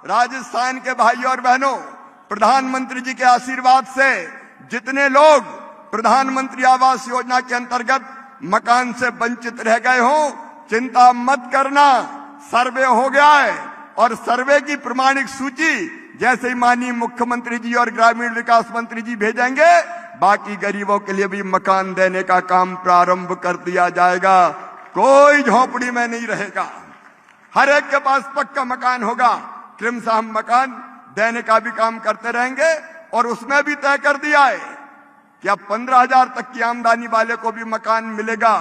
राजस्थान के भाइयों और बहनों, प्रधानमंत्री जी के आशीर्वाद से जितने लोग प्रधानमंत्री आवास योजना के अंतर्गत मकान से वंचित रह गए हो, चिंता मत करना, सर्वे हो गया है और सर्वे की प्रमाणिक सूची जैसे ही माननीय मुख्यमंत्री जी और ग्रामीण विकास मंत्री जी भेजेंगे, बाकी गरीबों के लिए भी मकान देने का काम प्रारंभ कर दिया जाएगा। कोई झोपड़ी में नहीं रहेगा, हर एक के पास पक्का मकान होगा। क्रमशः हम मकान देने का भी काम करते रहेंगे और उसमें भी तय कर दिया है कि अब 15,000 तक की आमदनी वाले को भी मकान मिलेगा।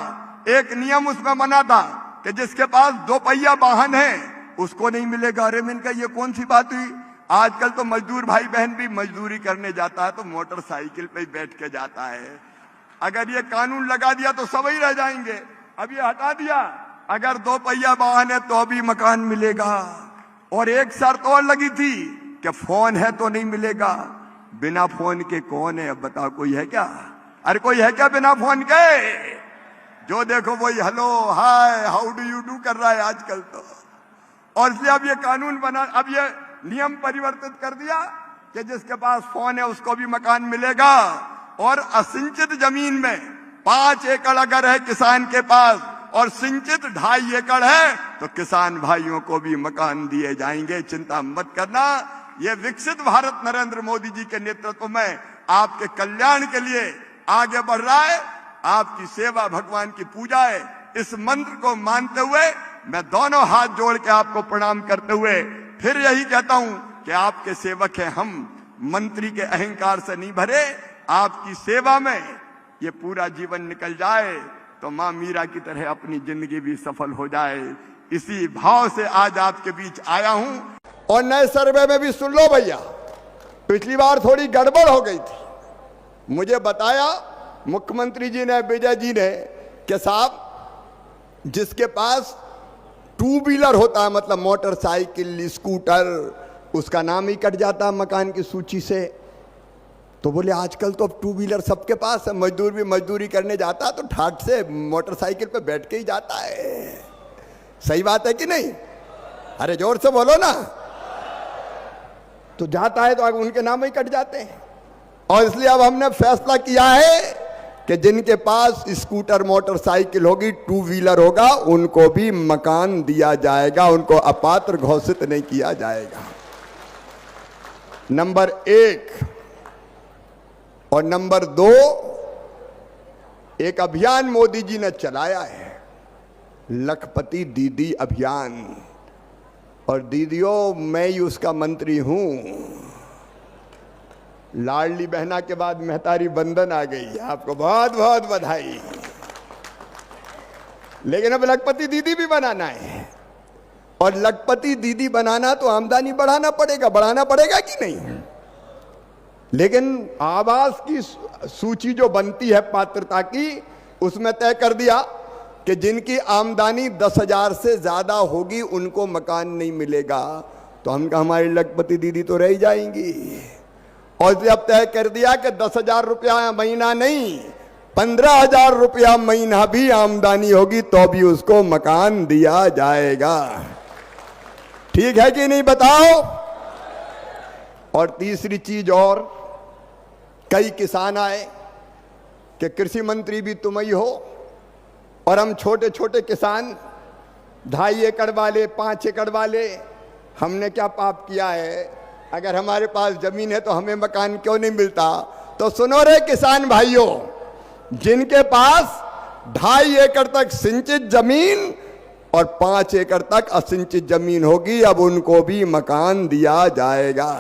एक नियम उसमें बना था कि जिसके पास 2 पहिया वाहन है उसको नहीं मिलेगा। अरे मैंने कहा ये कौन सी बात हुई? आजकल तो मजदूर भाई बहन भी मजदूरी करने जाता है तो मोटरसाइकिल पे बैठ के जाता है। अगर ये कानून लगा दिया तो सब ही रह जाएंगे। अब ये हटा दिया, अगर 2 पहिया वाहन है तो भी मकान मिलेगा। और एक शर्त और लगी थी कि फोन है तो नहीं मिलेगा। बिना फोन के कौन है? अब बताओ, कोई है क्या? अरे कोई है क्या बिना फोन के? जो देखो वही hello hi how do you do कर रहा है आजकल तो। और इसलिए अब ये कानून बना, अब ये नियम परिवर्तित कर दिया कि जिसके पास फोन है उसको भी मकान मिलेगा। और असिंचित जमीन में 5 एकड़ अगर है किसान के पास और सिंचित 2.5 एकड़ है तो किसान भाइयों को भी मकान दिए जाएंगे। चिंता मत करना, ये विकसित भारत नरेंद्र मोदी जी के नेतृत्व में आपके कल्याण के लिए आगे बढ़ रहा है। आपकी सेवा भगवान की पूजा है। इस मंत्र को मानते हुए मैं दोनों हाथ जोड़ के आपको प्रणाम करते हुए फिर यही कहता हूं कि आपके सेवक हैं हम, मंत्री के अहंकार से नहीं भरे। आपकी सेवा में ये पूरा जीवन निकल जाए तो मां मीरा की तरह अपनी जिंदगी भी सफल हो जाए। इसी भाव से आज आपके बीच आया हूं। और नए सर्वे में भी सुन लो भैया, पिछली बार थोड़ी गड़बड़ हो गई थी। मुझे बताया मुख्यमंत्री जी ने, विजय जी ने, कि साहब जिसके पास 2 व्हीलर होता है, मतलब मोटरसाइकिल स्कूटर, उसका नाम ही कट जाता है मकान की सूची से। तो बोले आजकल तो अब 2 व्हीलर सबके पास है। मजदूर भी मजदूरी करने जाता है तो ठाट से मोटरसाइकिल पे बैठ के ही जाता है। सही बात है कि नहीं? अरे जोर से बोलो ना। तो जाता है तो उनके नाम ही कट जाते हैं। और इसलिए अब हमने फैसला किया है कि जिनके पास स्कूटर मोटरसाइकिल होगी, 2 व्हीलर होगा, उनको भी मकान दिया जाएगा, उनको अपात्र घोषित नहीं किया जाएगा। नंबर 1 और नंबर 2, एक अभियान मोदी जी ने चलाया है, लखपति दीदी अभियान। और दीदियों, मैं ही उसका मंत्री हूं। लाडली बहना के बाद महतारी बंधन आ गई, आपको बहुत बहुत बधाई। लेकिन अब लखपति दीदी भी बनाना है। और लखपति दीदी बनाना तो आमदनी बढ़ाना पड़ेगा कि नहीं? लेकिन आवास की सूची जो बनती है पात्रता की, उसमें तय कर दिया कि जिनकी आमदनी 10,000 से ज्यादा होगी उनको मकान नहीं मिलेगा। तो हम हमारी लखपति दीदी तो रह जाएंगी। और अब तय कर दिया कि 10,000 रुपया महीना नहीं, 15,000 रुपया महीना भी आमदनी होगी तो भी उसको मकान दिया जाएगा। ठीक है कि नहीं बताओ? और तीसरी चीज और, कई किसान आए कि कृषि मंत्री भी तुम ही हो और हम छोटे छोटे किसान, 2.5 एकड़ वाले, 5 एकड़ वाले, हमने क्या पाप किया है? अगर हमारे पास जमीन है तो हमें मकान क्यों नहीं मिलता? तो सुनो रे किसान भाइयों, जिनके पास 2.5 एकड़ तक सिंचित जमीन और 5 एकड़ तक असिंचित जमीन होगी, अब उनको भी मकान दिया जाएगा।